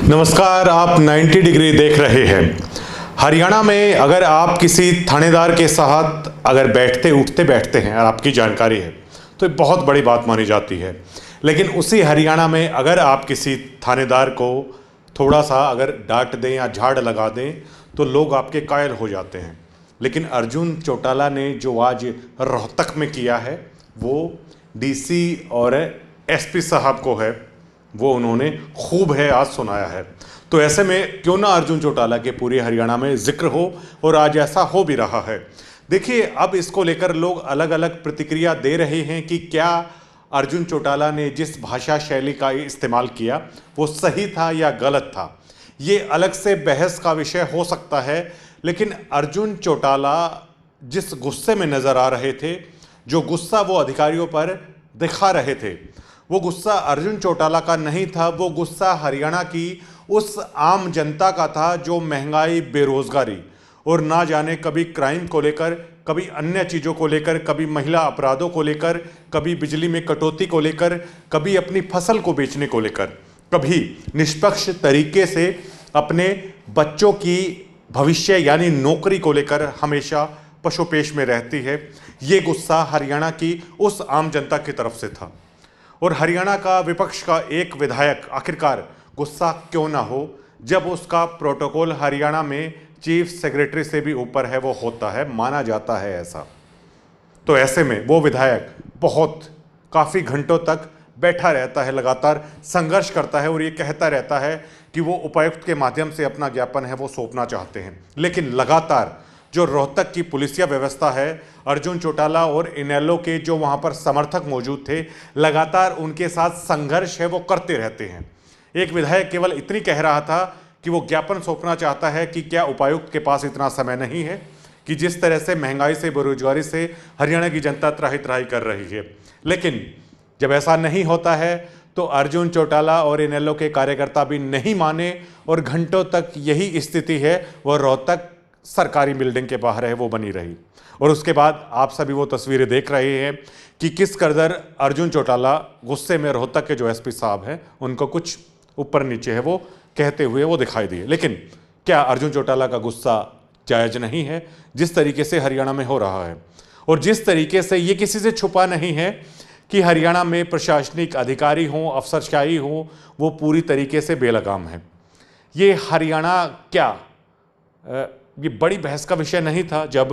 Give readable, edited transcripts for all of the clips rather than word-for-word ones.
नमस्कार, आप 90 डिग्री देख रहे हैं। हरियाणा में अगर आप किसी थानेदार के साथ अगर बैठते हैं और आपकी जानकारी है तो ये बहुत बड़ी बात मानी जाती है। लेकिन उसी हरियाणा में अगर आप किसी थानेदार को थोड़ा सा अगर डांट दें या झाड़ लगा दें तो लोग आपके कायल हो जाते हैं। लेकिन अर्जुन चौटाला ने जो आज रोहतक में किया है वो डीसी और एसपी साहब को है, वो उन्होंने खूब है आज सुनाया है। तो ऐसे में क्यों ना अर्जुन चौटाला के पूरे हरियाणा में जिक्र हो, और आज ऐसा हो भी रहा है। देखिए, अब इसको लेकर लोग अलग अलग प्रतिक्रिया दे रहे हैं कि क्या अर्जुन चौटाला ने जिस भाषा शैली का इस्तेमाल किया वो सही था या गलत था। ये अलग से बहस का विषय हो सकता है। लेकिन अर्जुन चौटाला जिस गुस्से में नज़र आ रहे थे, जो गुस्सा वो अधिकारियों पर दिखा रहे थे, वो गुस्सा अर्जुन चौटाला का नहीं था। वो गुस्सा हरियाणा की उस आम जनता का था जो महंगाई, बेरोजगारी और ना जाने कभी क्राइम को लेकर, कभी अन्य चीज़ों को लेकर, कभी महिला अपराधों को लेकर, कभी बिजली में कटौती को लेकर, कभी अपनी फसल को बेचने को लेकर, कभी निष्पक्ष तरीके से अपने बच्चों की भविष्य यानी नौकरी को लेकर हमेशा पशुपेश में रहती है। ये गुस्सा हरियाणा की उस आम जनता की तरफ से था। और हरियाणा का विपक्ष का एक विधायक आखिरकार गुस्सा क्यों ना हो, जब उसका प्रोटोकॉल हरियाणा में चीफ सेक्रेटरी से भी ऊपर है, वो होता है, माना जाता है ऐसा। तो ऐसे में वो विधायक काफ़ी घंटों तक बैठा रहता है, लगातार संघर्ष करता है और ये कहता रहता है कि वो उपायुक्त के माध्यम से अपना ज्ञापन है वो सौंपना चाहते हैं। लेकिन लगातार जो रोहतक की पुलिसिया व्यवस्था है, अर्जुन चौटाला और इनेलो के जो वहाँ पर समर्थक मौजूद थे, लगातार उनके साथ संघर्ष है वो करते रहते हैं। एक विधायक केवल इतनी कह रहा था कि वो ज्ञापन सौंपना चाहता है कि क्या उपायुक्त के पास इतना समय नहीं है कि जिस तरह से महंगाई से, बेरोजगारी से हरियाणा की जनता त्राही त्राही कर रही है। लेकिन जब ऐसा नहीं होता है तो अर्जुन चौटाला और इनेलो के कार्यकर्ता भी नहीं माने और घंटों तक यही स्थिति है वो रोहतक सरकारी बिल्डिंग के बाहर है वो बनी रही। और उसके बाद आप सभी वो तस्वीरें देख रहे हैं कि किस कदर अर्जुन चौटाला गुस्से में रोहतक के जो एसपी साहब हैं उनको कुछ ऊपर नीचे है वो कहते हुए वो दिखाई दिए। लेकिन क्या अर्जुन चौटाला का गुस्सा जायज़ नहीं है जिस तरीके से हरियाणा में हो रहा है, और जिस तरीके से ये किसी से छुपा नहीं है कि हरियाणा में प्रशासनिक अधिकारी हों, अफसरशाही हो, वो पूरी तरीके से बेलगाम है। ये हरियाणा क्या ये बड़ी बहस का विषय नहीं था जब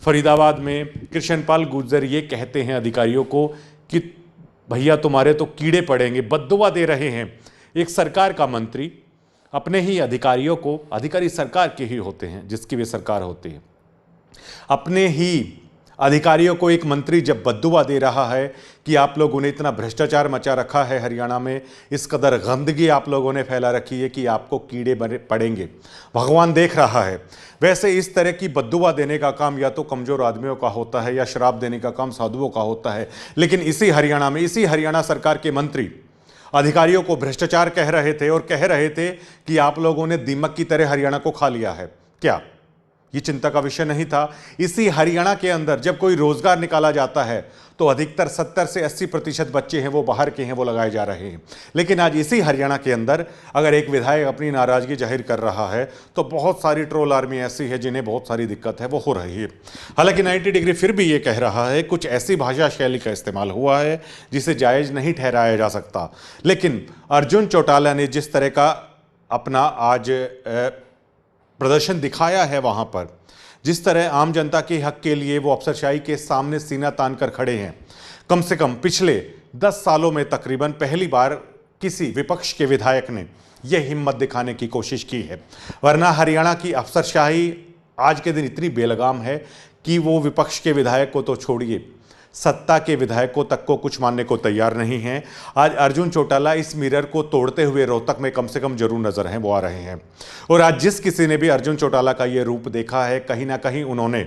फरीदाबाद में कृष्णपाल गुर्जर ये कहते हैं अधिकारियों को कि भैया तुम्हारे तो कीड़े पड़ेंगे, बद्दुआ दे रहे हैं। एक सरकार का मंत्री अपने ही अधिकारियों को, अधिकारी सरकार के ही होते हैं जिसकी वे सरकार होती है, अपने ही अधिकारियों को एक मंत्री जब बद्दुआ दे रहा है कि आप लोगों ने इतना भ्रष्टाचार मचा रखा है हरियाणा में, इस कदर गंदगी आप लोगों ने फैला रखी है कि आपको कीड़े पड़ेंगे, भगवान देख रहा है। वैसे इस तरह की बद्दुआ देने का काम या तो कमज़ोर आदमियों का होता है या शराब देने का काम साधुओं का होता है। लेकिन इसी हरियाणा में, इसी हरियाणा सरकार के मंत्री अधिकारियों को भ्रष्टाचार कह रहे थे और कह रहे थे कि आप लोगों ने दीमक की तरह हरियाणा को खा लिया है। क्या ये चिंता का विषय नहीं था? इसी हरियाणा के अंदर जब कोई रोजगार निकाला जाता है तो अधिकतर 70 से 80% बच्चे हैं वो बाहर के हैं, वो लगाए जा रहे हैं। लेकिन आज इसी हरियाणा के अंदर अगर एक विधायक अपनी नाराजगी जाहिर कर रहा है तो बहुत सारी ट्रोल आर्मी ऐसी है जिन्हें बहुत सारी दिक्कत है वो हो रही है। हालांकि 90 डिग्री फिर भी ये कह रहा है कुछ ऐसी भाषा शैली का इस्तेमाल हुआ है जिसे जायज़ नहीं ठहराया जा सकता। लेकिन अर्जुन चौटाला ने जिस तरह का अपना आज प्रदर्शन दिखाया है वहाँ पर, जिस तरह आम जनता के हक के लिए वो अफसरशाही के सामने सीना तान कर खड़े हैं, कम से कम पिछले 10 सालों में तकरीबन पहली बार किसी विपक्ष के विधायक ने यह हिम्मत दिखाने की कोशिश की है। वरना हरियाणा की अफसरशाही आज के दिन इतनी बेलगाम है कि वो विपक्ष के विधायक को तो छोड़िए, सत्ता के विधायकों तक को कुछ मानने को तैयार नहीं है। आज अर्जुन चौटाला इस मिरर को तोड़ते हुए रोहतक में कम से कम जरूर नजर हैं वो आ रहे हैं। और आज जिस किसी ने भी अर्जुन चौटाला का ये रूप देखा है, कहीं ना कहीं उन्होंने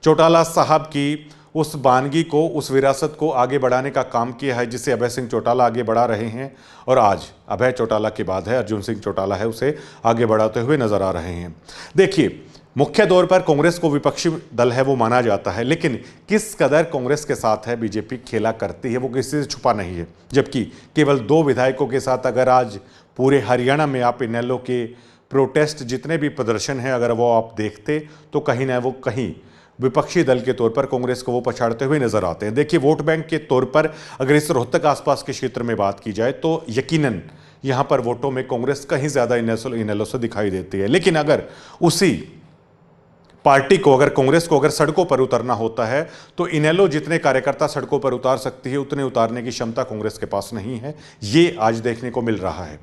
चौटाला साहब की उस वानगी को, उस विरासत को आगे बढ़ाने का काम किया है जिसे अभय सिंह चौटाला आगे बढ़ा रहे हैं। और आज अभय चौटाला के बाद है अर्जुन सिंह चौटाला है, उसे आगे बढ़ाते हुए नजर आ रहे हैं। देखिए, मुख्य तौर पर कांग्रेस को विपक्षी दल है वो माना जाता है, लेकिन किस कदर कांग्रेस के साथ है बीजेपी खेला करती है वो किसी से छुपा नहीं है। जबकि केवल 2 विधायकों के साथ अगर आज पूरे हरियाणा में आप इनेलो के प्रोटेस्ट जितने भी प्रदर्शन हैं अगर वो आप देखते तो कहीं ना वो कहीं विपक्षी दल के तौर पर कांग्रेस को वो पछाड़ते हुए नजर आते हैं। देखिए, वोट बैंक के तौर पर अगर इस रोहतक आसपास के क्षेत्र में बात की जाए तो यकीनन यहां पर वोटों में कांग्रेस कहीं ज्यादा इनेलो से दिखाई देती है। लेकिन अगर उसी पार्टी को, अगर कांग्रेस को अगर सड़कों पर उतरना होता है तो इनेलो जितने कार्यकर्ता सड़कों पर उतार सकती है उतने उतारने की क्षमता कांग्रेस के पास नहीं है। ये आज देखने को मिल रहा है।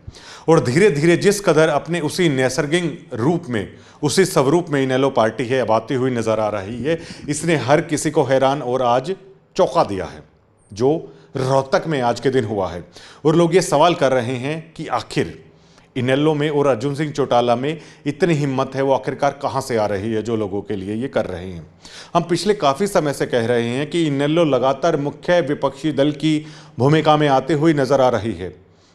और धीरे धीरे जिस कदर अपने उसी नैसर्गिक रूप में, उसी स्वरूप में इनेलो पार्टी है अब आती हुई नजर आ रही है, इसने हर किसी को हैरान और आज चौंका दिया है जो रोहतक में आज के दिन हुआ है। और लोग ये सवाल कर रहे हैं कि आखिर इनेलो में और अर्जुन सिंह चौटाला में इतनी हिम्मत है वो आखिरकार कहां से आ रही है जो लोगों के लिए ये कर रहे हैं। हम पिछले काफ़ी समय से कह रहे हैं कि इनेलो लगातार मुख्य विपक्षी दल की भूमिका में आते हुए नजर आ रही है,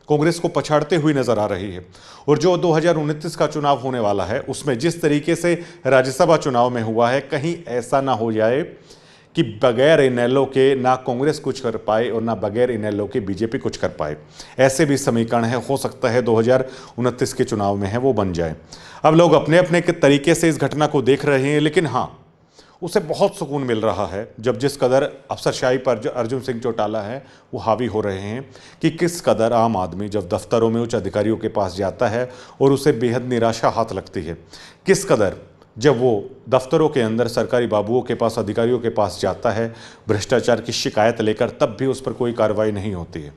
कांग्रेस को पछाड़ते हुए नजर आ रही है। और जो 2029 का चुनाव होने वाला है उसमें जिस तरीके से राज्यसभा चुनाव में हुआ है, कहीं ऐसा ना हो जाए कि बगैर इनेलो के ना कांग्रेस कुछ कर पाए और ना बगैर इनेलो के बीजेपी कुछ कर पाए। ऐसे भी समीकरण है, हो सकता है 2029 के चुनाव में है वो बन जाए। अब लोग अपने अपने के तरीके से इस घटना को देख रहे हैं, लेकिन हाँ, उसे बहुत सुकून मिल रहा है जब जिस कदर अफसरशाही पर जो अर्जुन सिंह चौटाला है वो हावी हो रहे हैं कि किस कदर आम आदमी जब दफ्तरों में उच्च अधिकारियों के पास जाता है और उसे बेहद निराशा हाथ लगती है, किस कदर जब वो दफ्तरों के अंदर सरकारी बाबुओं के पास, अधिकारियों के पास जाता है भ्रष्टाचार की शिकायत लेकर, तब भी उस पर कोई कार्रवाई नहीं होती है।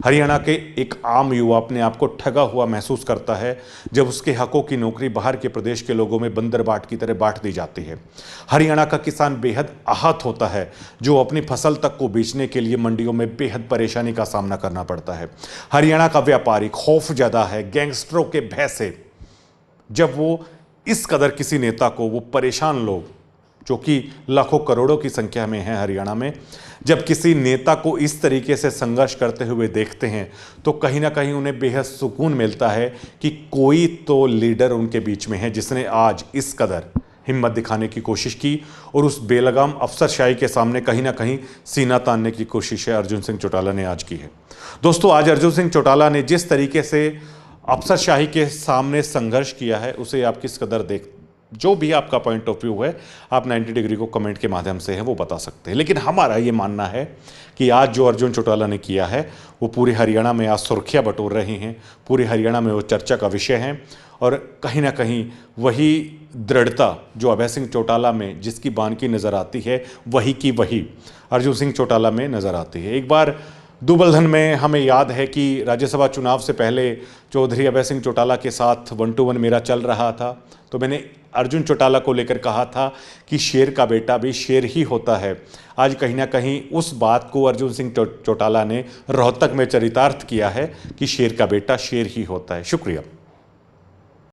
हरियाणा के एक आम युवा अपने आप को ठगा हुआ महसूस करता है जब उसके हकों की नौकरी बाहर के प्रदेश के लोगों में बंदर बाट की तरह बांट दी जाती है। हरियाणा का किसान बेहद आहत होता है जो अपनी फसल तक को बेचने के लिए मंडियों में बेहद परेशानी का सामना करना पड़ता है। हरियाणा का व्यापारी खौफजदा है गैंगस्टरों के भय से जब वो इस कदर किसी नेता को, वो परेशान लोग जो कि लाखों करोड़ों की संख्या में हैं हरियाणा में, जब किसी नेता को इस तरीके से संघर्ष करते हुए देखते हैं तो कहीं ना कहीं उन्हें बेहद सुकून मिलता है कि कोई तो लीडर उनके बीच में है जिसने आज इस कदर हिम्मत दिखाने की कोशिश की और उस बेलगाम अफसरशाही के सामने कहीं ना कहीं सीना तानने की कोशिश है अर्जुन सिंह चौटाला ने आज की है। दोस्तों, आज अर्जुन सिंह चौटाला ने जिस तरीके से अफसरशाही के सामने संघर्ष किया है उसे आप किस कदर देख, जो भी आपका पॉइंट ऑफ व्यू है आप 90 डिग्री को कमेंट के माध्यम से है वो बता सकते हैं। लेकिन हमारा ये मानना है कि आज जो अर्जुन चौटाला ने किया है वो पूरे हरियाणा में आज सुर्खियाँ बटोर रहे हैं, पूरे हरियाणा में वो चर्चा का विषय है। और कहीं ना कहीं वही दृढ़ता जो अभय सिंह चौटाला में जिसकी बानकी नज़र आती है वही की वही अर्जुन सिंह चौटाला में नज़र आती है। एक बार दुबलधन में हमें याद है कि राज्यसभा चुनाव से पहले चौधरी अभय सिंह चौटाला के साथ 1-to-1 मेरा चल रहा था, तो मैंने अर्जुन चौटाला को लेकर कहा था कि शेर का बेटा भी शेर ही होता है। आज कहीं ना कहीं उस बात को अर्जुन सिंह चौटाला ने रोहतक में चरितार्थ किया है कि शेर का बेटा शेर ही होता है। शुक्रिया।